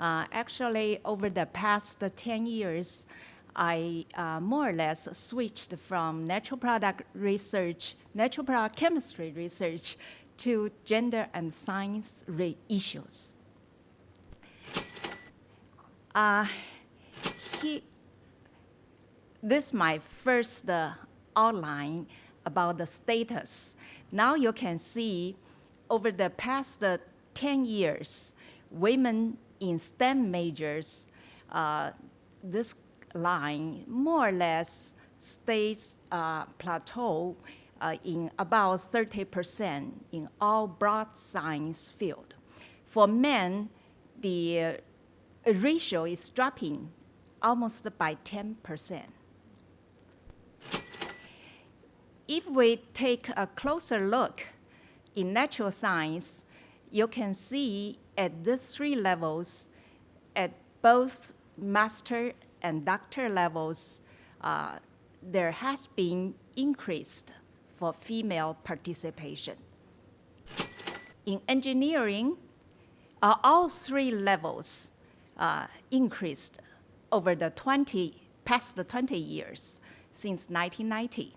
Actually, over the past 10 years, I more or less switched from natural product research, natural product chemistry research, to gender and science issues. This is my first outline about the status. Now you can see over the past 10 years, women in STEM majors, this line more or less stays plateau in about 30% in all broad science field. For men, the ratio is dropping almost by 10%. If we take a closer look in natural science, you can see at these three levels, at both master and doctor levels, there has been increased for female participation. In engineering, all three levels increased over the past 20 years since 1990.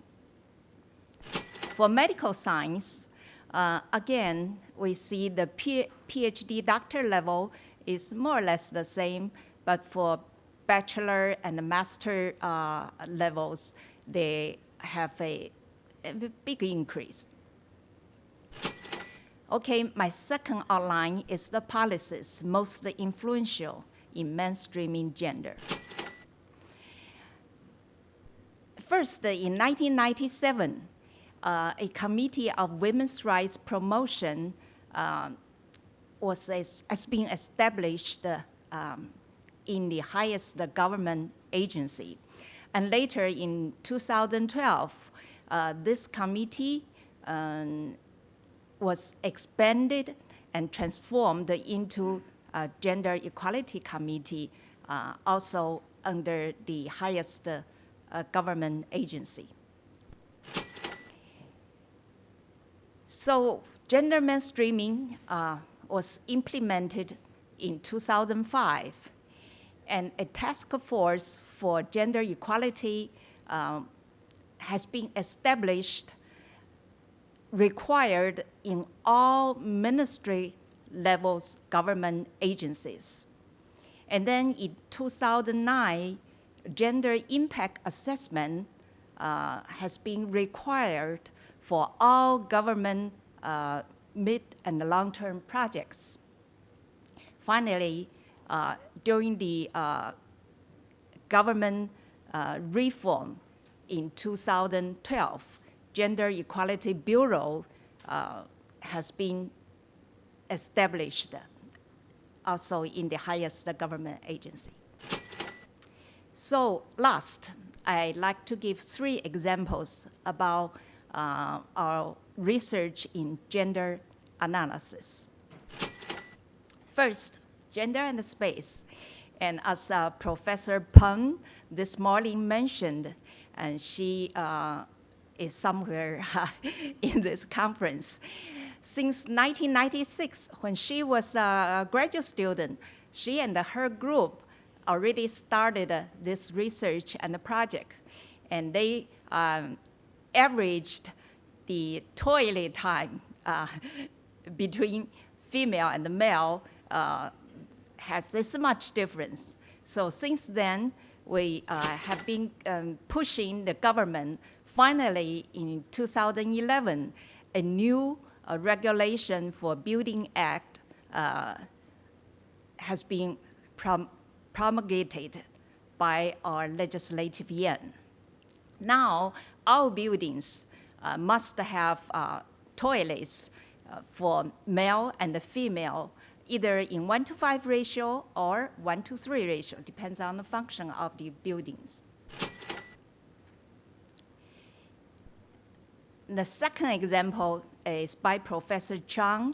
For medical science, again, we see the PhD doctor level is more or less the same, but for bachelor and master levels, they have a big increase. Okay, my second outline is the policies most influential in mainstreaming gender. First, in 1997, a committee of women's rights promotion has been established in the highest government agency. And later in 2012, this committee was expanded and transformed into a Gender Equality Committee, also under the highest government agency. So gender mainstreaming was implemented in 2005, and a task force for gender equality has been established, required in all ministry levels government agencies. And then in 2009, gender impact assessment has been required for all government mid- and long-term projects. Finally, during the government reform in 2012, Gender Equality Bureau has been established also in the highest government agency. So last, I'd like to give 3 examples about our research in gender analysis. First, gender and space. And as Professor Peng this morning mentioned, and she is somewhere in this conference. Since 1996, when she was a graduate student, she and her group already started this research and the project. And they averaged the toilet time between female and male has this much difference. So since then, we have been pushing the government. Finally, in 2011, a new regulation for Building Act has been promulgated by our legislative yuan. Now, all buildings must have toilets for male and female, either in 1:5 ratio or 1:3 ratio, depends on the function of the buildings. The second example is by Professor Chang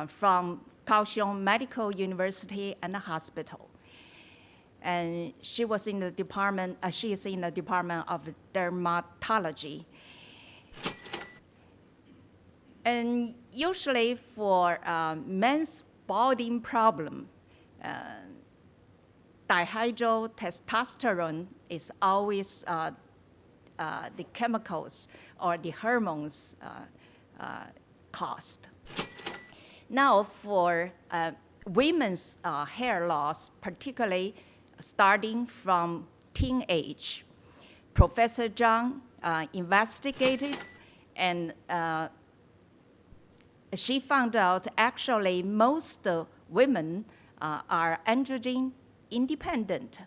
from Kaohsiung Medical University and Hospital. And she was in the department, she is in the Department of Dermatology. And usually for men's balding problem, dihydrotestosterone is always the chemicals or the hormones caused. Now for women's hair loss, particularly starting from teenage, Professor Zhang investigated, and she found out actually most women are androgen independent.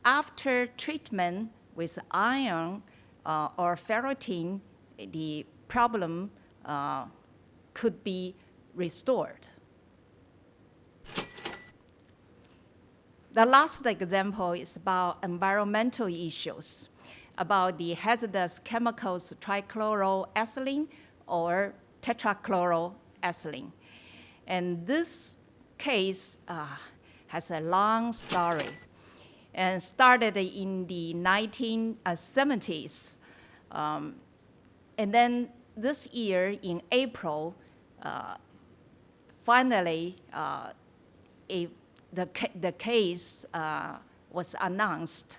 After treatment with iron or ferritin, the problem could be restored. The last example is about environmental issues, about the hazardous chemicals trichloroethylene or tetrachloroethylene. And this case has a long story and started in the 1970s. And then this year in April, finally, the case was announced,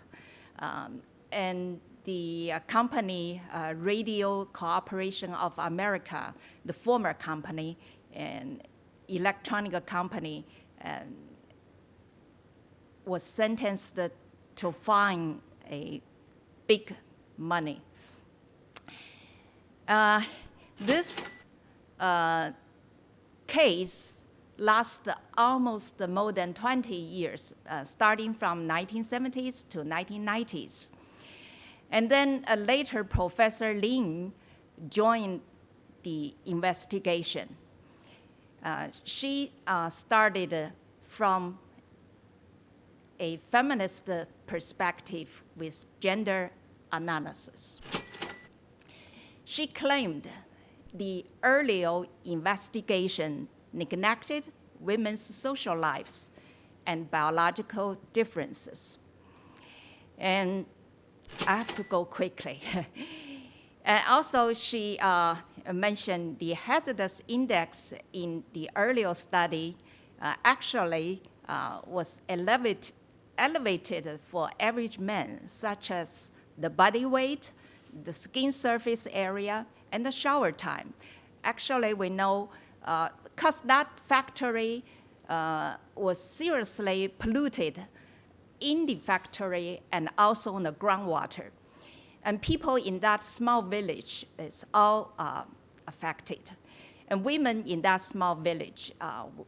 and the company, Radio Corporation of America, the former company, and electronic company, was sentenced to fine a big money. This case lasted almost more than 20 years, starting from 1970s to 1990s. And then later, Professor Lin joined the investigation. She started from a feminist perspective with gender analysis. She claimed the earlier investigation neglected women's social lives and biological differences. And I have to go quickly. And also, she mentioned the hazardous index in the earlier study actually was elevated for average men, such as the body weight, the skin surface area, and the shower time. Actually, we know because that factory was seriously polluted in the factory and also in the groundwater. And people in that small village is all affected. And women in that small village,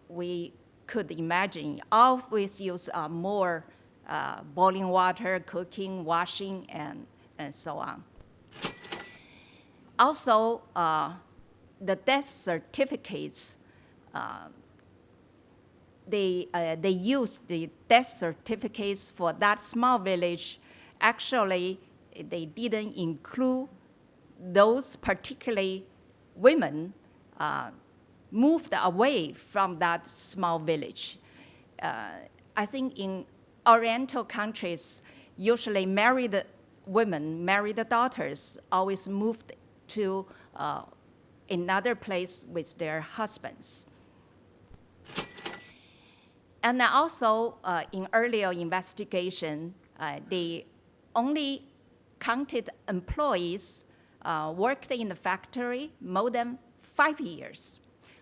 we could imagine, always use more boiling water, cooking, washing, and so on. Also, the death certificates, they used the death certificates for that small village. Actually, they didn't include those particularly women moved away from that small village. I think in Oriental countries, usually married women, married daughters, always moved to another place with their husbands. And also, in earlier investigation, they only counted employees worked in the factory more than 5 years.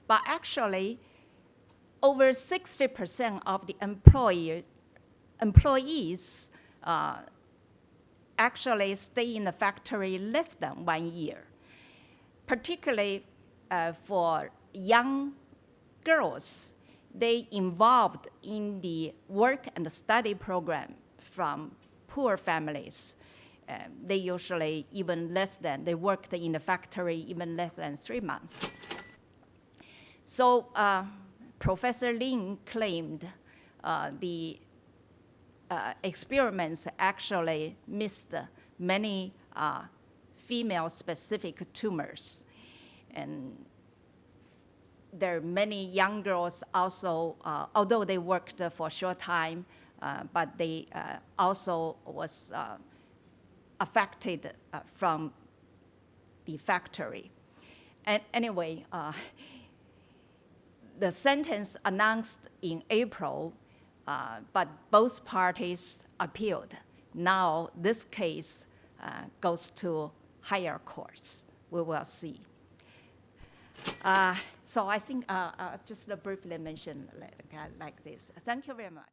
But actually, over 60% of the employees actually stay in the factory less than 1 year. Particularly for young girls, they involved in the work and the study program from poor families. They usually even less than, they worked in the factory even less than 3 months. So Professor Lin claimed the experiments actually missed many female-specific tumors. And there are many young girls also, although they worked for a short time, but they also was affected from the factory. And anyway, the sentence announced in April, but both parties appealed. Now this case goes to higher courts. We will see. So I think just briefly mention like this. Thank you very much.